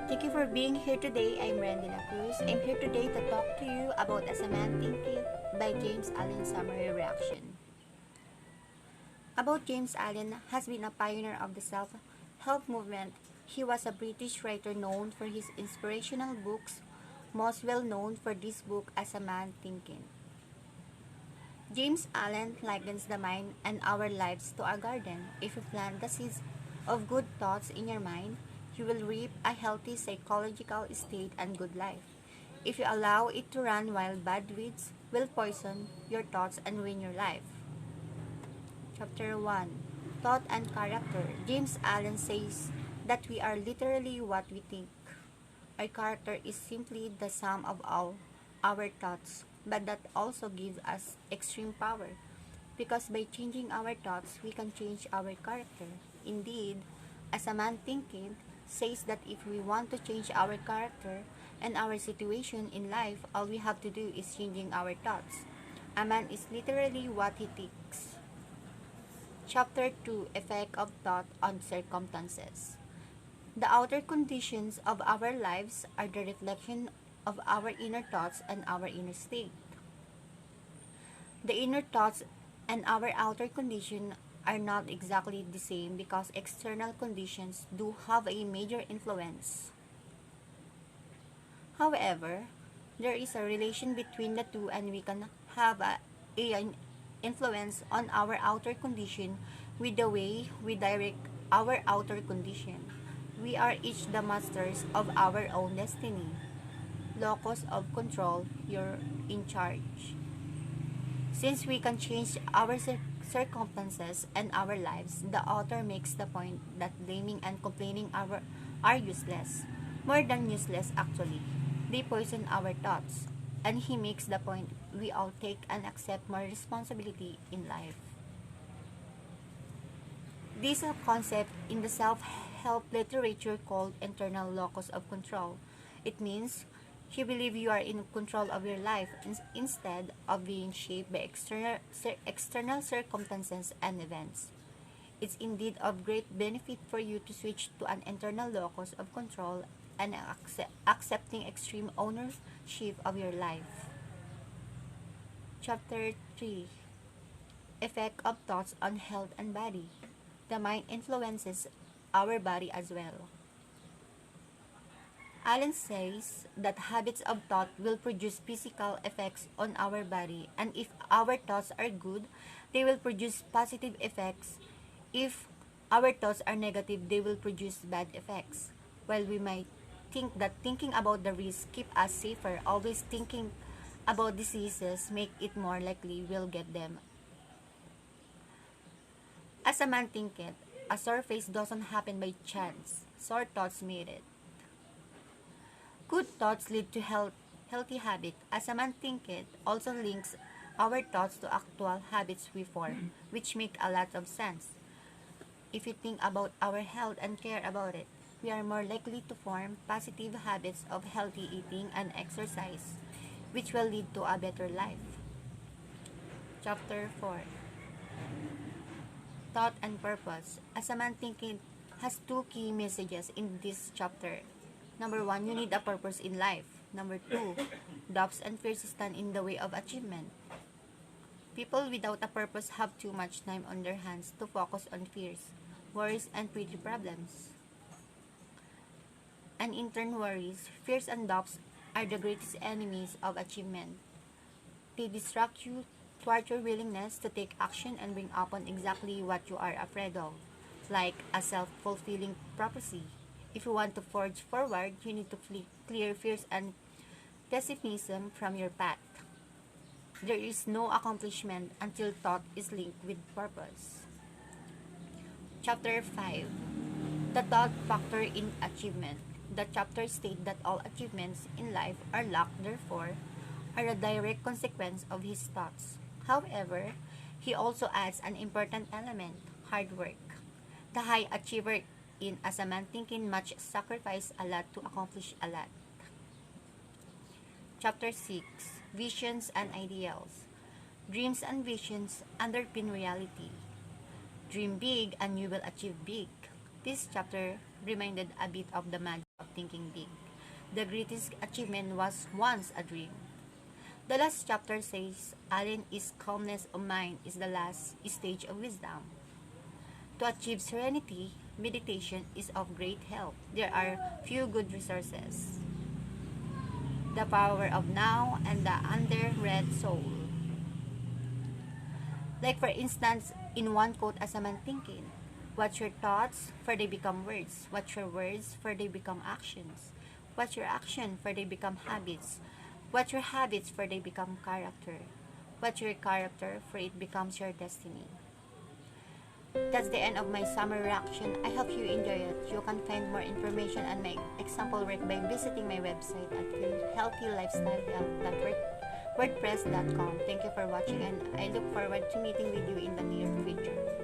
Thank you for being here today. I'm Randy Cruz. I'm here today to talk to you about As a Man Thinketh by James Allen Summary Reaction. About James Allen has been a pioneer of the self-help movement. He was a British writer known for his inspirational books, most well known for this book As a Man Thinketh. James Allen likens the mind and our lives to a garden. If you plant the seeds of good thoughts in your mind, you will reap a healthy psychological state and good life. If you allow it to run wild, bad weeds will poison your thoughts and ruin your life. Chapter 1, Thought and Character. James Allen says that we are literally what we think. Our character is simply the sum of all our thoughts, but that also gives us extreme power, because by changing our thoughts, we can change our character. Indeed, As a Man Thinketh says that if we want to change our character and our situation in life, all we have to do is changing our thoughts. A man is literally what he thinks. Chapter 2, Effect of Thought on Circumstances. The outer conditions of our lives are the reflection of our inner thoughts and our inner state. The inner thoughts and our outer condition are not exactly the same because external conditions do have a major influence. However, there is a relation between the two, and we can have an influence on our outer condition with the way we direct our outer condition. We are each the masters of our own destiny. Locus of control, you're in charge. Since we can change our circumstances and our lives, the author makes the point that blaming and complaining are useless. More than useless, actually. They poison our thoughts. And he makes the point we all take and accept more responsibility in life. This is a concept in the self-help literature called internal locus of control. It means you believe you are in control of your life instead of being shaped by external circumstances and events. It's indeed of great benefit for you to switch to an internal locus of control and accepting extreme ownership of your life. Chapter 3, Effect of Thoughts on Health and Body. The mind influences our body as well. Allen says that habits of thought will produce physical effects on our body, and if our thoughts are good, they will produce positive effects. If our thoughts are negative, they will produce bad effects. While we might think that thinking about the risks keep us safer, always thinking about diseases make it more likely we'll get them. As a man thinketh, a sore face doesn't happen by chance. Sore thoughts made it. Good thoughts lead to healthy habits. As a man thinketh also links our thoughts to actual habits we form, which make a lot of sense. If we think about our health and care about it, we are more likely to form positive habits of healthy eating and exercise, which will lead to a better life. Chapter 4, Thought and Purpose. As a Man Thinketh has two key messages in this chapter. Number 1, you need a purpose in life. Number 2, doubts and fears stand in the way of achievement. People without a purpose have too much time on their hands to focus on fears, worries, and petty problems. And in turn, worries, fears, and doubts are the greatest enemies of achievement. They distract you, thwart your willingness to take action, and bring upon exactly what you are afraid of, like a self-fulfilling prophecy. If you want to forge forward, you need to clear fears and pessimism from your path. There is no accomplishment until thought is linked with purpose. Chapter 5, The Thought Factor in Achievement. The chapter states that all achievements in life are luck, therefore, are a direct consequence of his thoughts. However, he also adds an important element, hard work. The high achiever in As a Man Thinketh must sacrifice a lot to accomplish a lot. Chapter 6, Visions and Ideals. Dreams and visions underpin reality. Dream big and you will achieve big. This chapter reminded a bit of the magic of of thinking big. The greatest achievement was once a dream. The last chapter says, Allen is calmness of mind is the last stage of wisdom. To achieve serenity, meditation is of great help. There are few good resources. The Power of Now and The Underread Soul. Like for instance, in one quote as a man thinking, watch your thoughts for they become words. Watch your words for they become actions. Watch your action for they become habits. Watch your habits for they become character. Watch your character for it becomes your destiny. That's the end of my summer reaction. I hope you enjoy it. You can find more information and my example work by visiting my website at healthylifestyle.wordpress.com. Thank you for watching and I look forward to meeting with you in the near future.